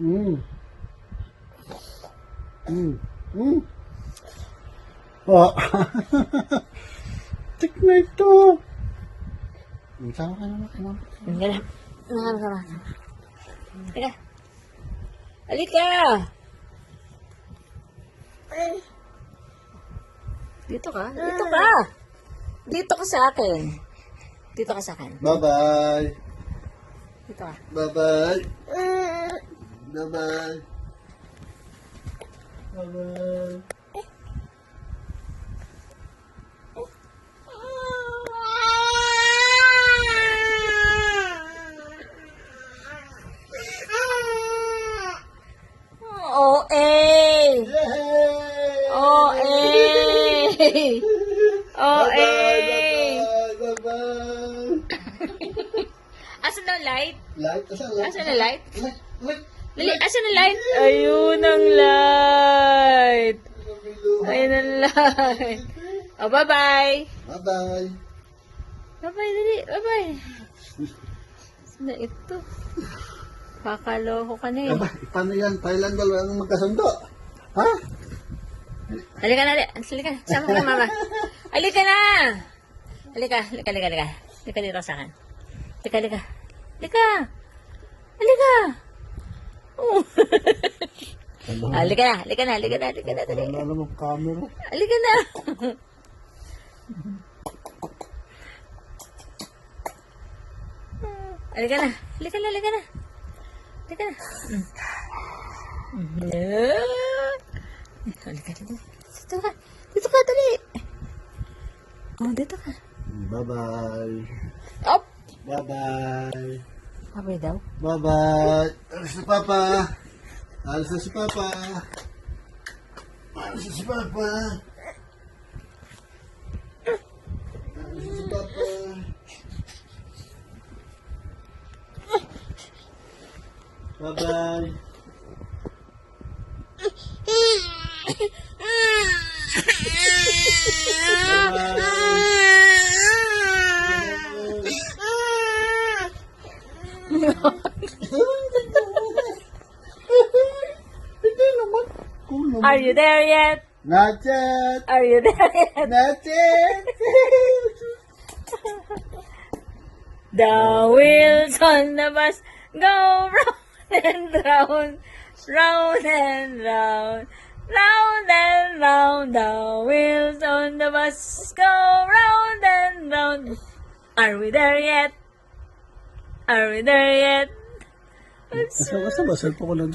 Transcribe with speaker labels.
Speaker 1: Mm. Mm. Mm. Oh. Tik na ito. Sama ka naman, mama.
Speaker 2: Hindi na. Sama. Halika. Halika. Dito ka. Dito ka. Dito ka sa akin. Dito ka sa akin.
Speaker 1: Bye-bye.
Speaker 2: Dito ka.
Speaker 1: Bye-bye. Bye-bye. Bye-bye.
Speaker 2: O-A!
Speaker 1: Yay!
Speaker 2: O-A! O-A!
Speaker 1: Bye-bye.
Speaker 2: Asan ang light?
Speaker 1: Light?
Speaker 2: Asan ang light?
Speaker 1: Light.
Speaker 2: Dali, asan ang light? Ayun ang light! Ayun ang light! Oh, bye-bye!
Speaker 1: Bye-bye.
Speaker 2: Bye-bye, dali. Bye-bye. Saan na ito? Kakaloko ka na eh.
Speaker 1: Aba, paano yan? Tayo lang dalawa ang magkasundo. Ha?
Speaker 2: Halika na, halika na. Sama ka na, mama. Halika na! Halika. Halika dito sa akin. Halika. Oh. Halika na. Dali.
Speaker 1: Wala namang camera.
Speaker 2: Halika na. Halika na. Halika na. Halika dito. Dito ka, dali. Oh, dito ka.
Speaker 1: Bye-bye.
Speaker 2: Up.
Speaker 1: Bye-bye.
Speaker 2: Abay daw.
Speaker 1: Bye-bye. Alis na Papa. Alis na si Papa. Alis na si Papa. Alis na si Papa. Bye-bye.
Speaker 2: Are you there yet?
Speaker 1: Not yet.
Speaker 2: Are you there yet?
Speaker 1: Not yet.
Speaker 2: The wheels on the bus go round and round, round and round, round and round. The wheels on the bus go round and round. Are we there yet? Are we there yet?
Speaker 1: Basta ba? Cellphone ko lang